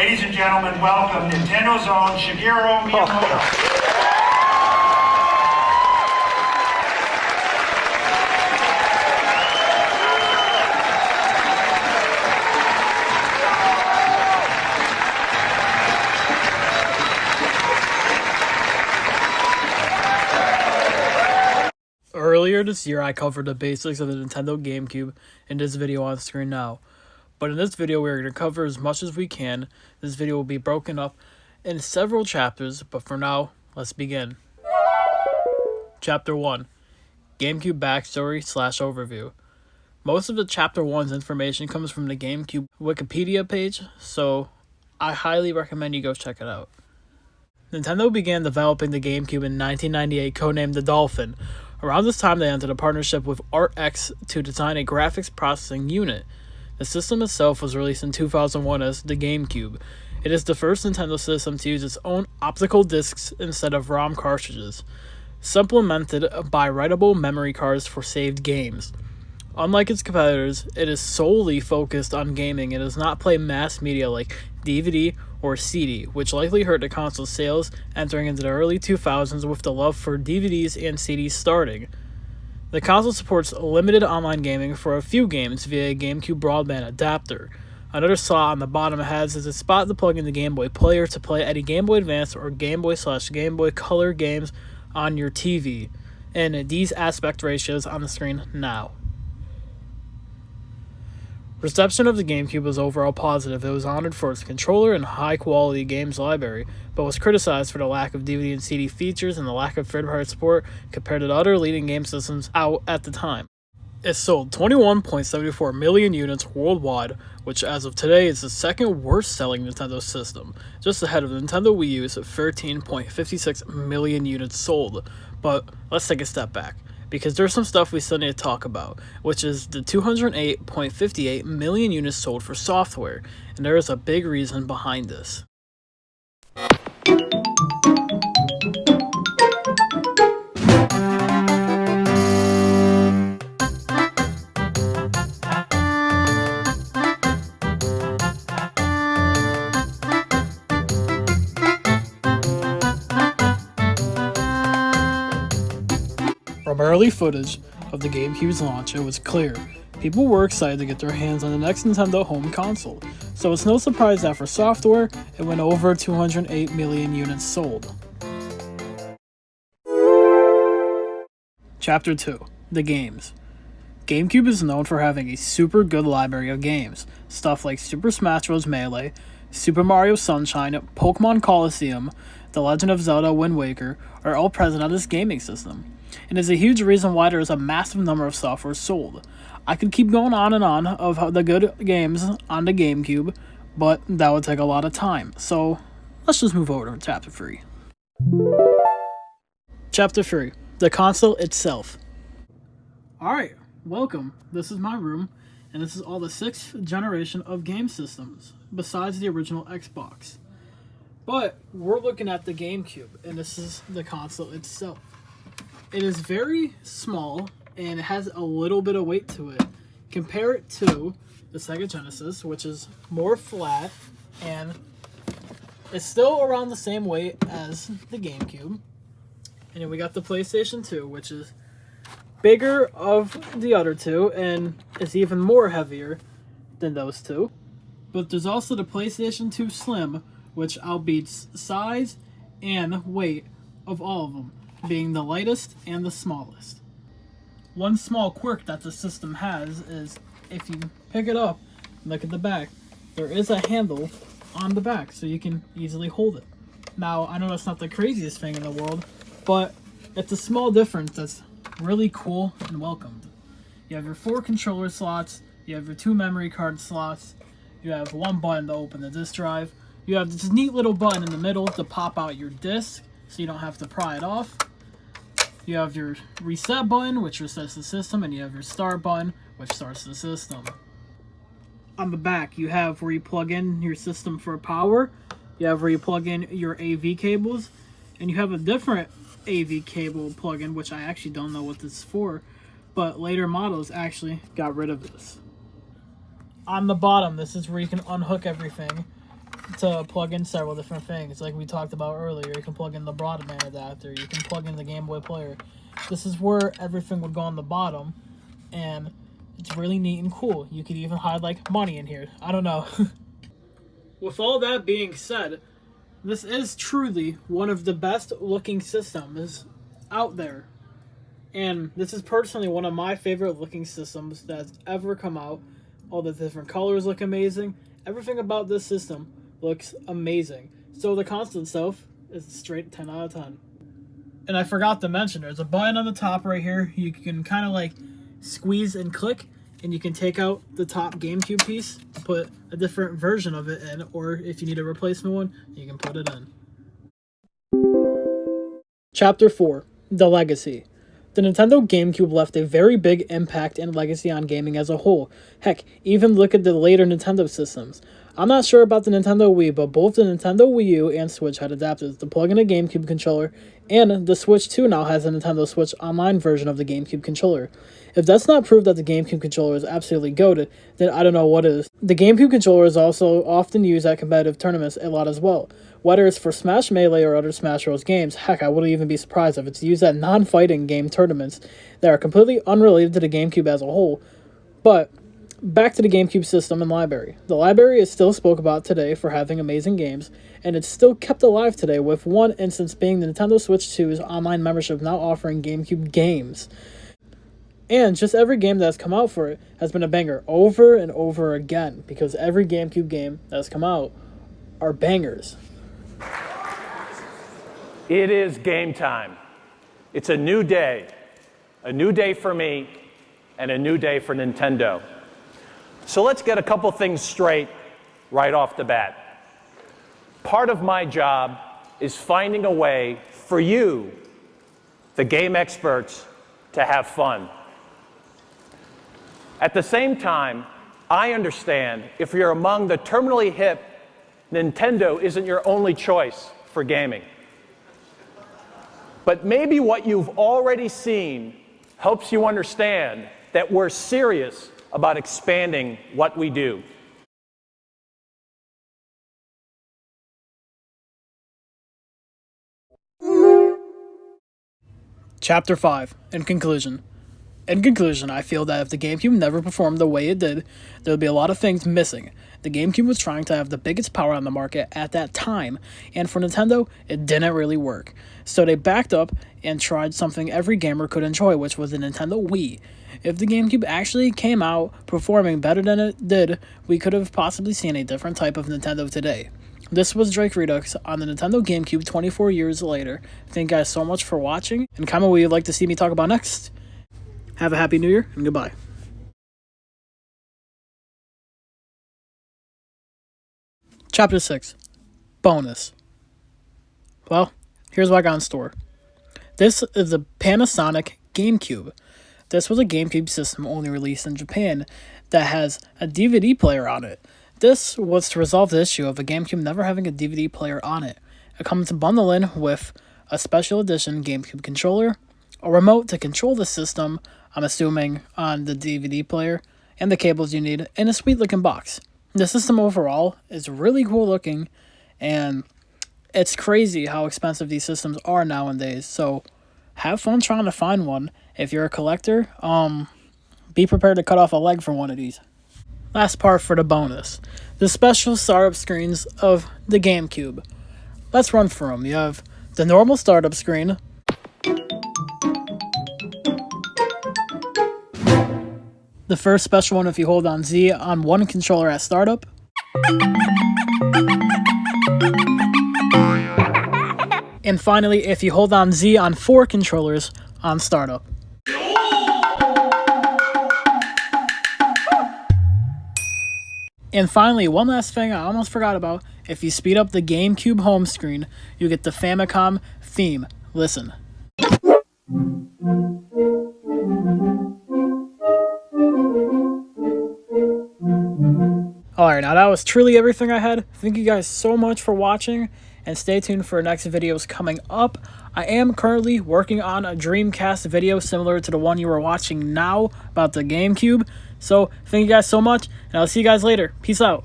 Ladies and gentlemen, welcome Nintendo's own Shigeru Miyamoto. Earlier this year, I covered the basics of the Nintendo GameCube in this video on screen now. But in this video, we're going to cover as much as we can. This video will be broken up in several chapters, but for now, let's begin. Chapter 1. GameCube Backstory / Overview. Most of the Chapter 1's information comes from the GameCube Wikipedia page, so I highly recommend you go check it out. Nintendo began developing the GameCube in 1998, codenamed the Dolphin. Around this time, they entered a partnership with ArtX to design a graphics processing unit. The system itself was released in 2001 as the GameCube. It is the first Nintendo system to use its own optical discs instead of ROM cartridges, supplemented by writable memory cards for saved games. Unlike its competitors, it is solely focused on gaming and does not play mass media like DVD or CD, which likely hurt the console's sales entering into the early 2000s with the love for DVDs and CDs starting. The console supports limited online gaming for a few games via a GameCube broadband adapter. Another slot on the bottom has is a spot to plug in the Game Boy player to play any Game Boy Advance or Game Boy / Game Boy Color games on your TV, and these aspect ratios on the screen now. Reception of the GameCube was overall positive. It was honored for its controller and high-quality games library, but was criticized for the lack of DVD and CD features and the lack of third-party support compared to the other leading game systems out at the time. It sold 21.74 million units worldwide, which as of today is the second worst-selling Nintendo system, just ahead of the Nintendo Wii U's 13.56 million units sold. But let's take a step back, because there's some stuff we still need to talk about, which is the 208.58 million units sold for software, and there is a big reason behind this. From early footage of the GameCube's launch, it was clear people were excited to get their hands on the next Nintendo home console, so it's no surprise that for software, it went over 208 million units sold. Chapter 2. The Games. GameCube is known for having a super good library of games. Stuff like Super Smash Bros. Melee, Super Mario Sunshine, Pokemon Colosseum, The Legend of Zelda Wind Waker are all present on this gaming system. And is a huge reason why there is a massive number of software sold. I could keep going on and on of the good games on the GameCube, but that would take a lot of time. So let's just move over to Chapter 3. Chapter 3. The console itself. Alright, welcome. This is my room, and this is all the 6th generation of game systems, besides the original Xbox. But we're looking at the GameCube, and this is the console itself. It is very small, and it has a little bit of weight to it. Compare it to the Sega Genesis, which is more flat, and it's still around the same weight as the GameCube. And then we got the PlayStation 2, which is bigger of the other two, and it's even more heavier than those two. But there's also the PlayStation 2 Slim, which outbeats size and weight of all of them, being the lightest and the smallest. One small quirk that the system has is if you pick it up and look at the back, there is a handle on the back so you can easily hold it. Now, I know that's not the craziest thing in the world, but it's a small difference that's really cool and welcomed. You have your 4 controller slots, you have your 2 memory card slots, you have 1 button to open the disk drive, you have this neat little button in the middle to pop out your disk so you don't have to pry it off. You have your reset button, which resets the system, and you have your start button, which starts the system. On the back, you have where you plug in your system for power, you have where you plug in your AV cables, and you have a different AV cable plug-in, which I actually don't know what this is for, but later models actually got rid of this. On the bottom, this is where you can unhook everything to plug in several different things, like we talked about earlier. You can plug in the broadband adapter, you can plug in the Game Boy player. This is where everything would go on the bottom, and it's really neat and cool. You could even hide like money in here. I don't know. With all that being said, this is truly one of the best looking systems out there. And this is personally one of my favorite looking systems that's ever come out. All the different colors look amazing. Everything about this system looks amazing. So the console itself is a straight 10 out of 10. And I forgot to mention, there's a button on the top right here. You can kind of like squeeze and click, and you can take out the top GameCube piece, put a different version of it in, or if you need a replacement one, you can put it in. Chapter 4, The Legacy. The Nintendo GameCube left a very big impact and legacy on gaming as a whole. Heck, even look at the later Nintendo systems. I'm not sure about the Nintendo Wii, but both the Nintendo Wii U and Switch had adapters to plug in a GameCube controller, and the Switch 2 now has a Nintendo Switch Online version of the GameCube controller. If that's not proof that the GameCube controller is absolutely goated, then I don't know what is. The GameCube controller is also often used at competitive tournaments a lot as well. Whether it's for Smash Melee or other Smash Bros. Games, heck, I wouldn't even be surprised if it's used at non-fighting game tournaments that are completely unrelated to the GameCube as a whole. But back to the GameCube system and library. The library is still spoke about today for having amazing games, and it's still kept alive today, with one instance being the Nintendo Switch 2's online membership now offering GameCube games. And just every game that's come out for it has been a banger over and over again, because every GameCube game that's come out are bangers. It is game time. It's a new day for me, and a new day for Nintendo. So let's get a couple things straight right off the bat. Part of my job is finding a way for you, the game experts, to have fun. At the same time, I understand if you're among the terminally hip, Nintendo isn't your only choice for gaming. But maybe what you've already seen helps you understand that we're serious about expanding what we do. Chapter 5, In conclusion. In conclusion, I feel that if the GameCube never performed the way it did, there would be a lot of things missing. The GameCube was trying to have the biggest power on the market at that time, and for Nintendo, it didn't really work. So they backed up and tried something every gamer could enjoy, which was the Nintendo Wii. If the GameCube actually came out performing better than it did, we could have possibly seen a different type of Nintendo today. This was Drakeredux on the Nintendo GameCube 24 years later. Thank you guys so much for watching, and comment what you'd like to see me talk about next. Have a happy new year, and goodbye. Chapter 6, Bonus. Well, here's what I got in store. This is a Panasonic GameCube. This was a GameCube system only released in Japan that has a DVD player on it. This was to resolve the issue of a GameCube never having a DVD player on it. It comes bundled in with a special edition GameCube controller, a remote to control the system, I'm assuming on the DVD player, and the cables you need in a sweet looking box. The system overall is really cool looking, and it's crazy how expensive these systems are nowadays, so have fun trying to find one. If you're a collector, be prepared to cut off a leg for one of these. Last part for the bonus, the special startup screens of the GameCube. Let's run through them. You have the normal startup screen, the first special one if you hold on Z on one controller at startup, and finally if you hold on Z on 4 controllers on startup. And finally, one last thing I almost forgot about, if you speed up the GameCube home screen, you get the Famicom theme. Listen. Alright, now that was truly everything I had. Thank you guys so much for watching, and stay tuned for next videos coming up. I am currently working on a Dreamcast video similar to the one you are watching now about the GameCube. So, thank you guys so much, and I'll see you guys later. Peace out.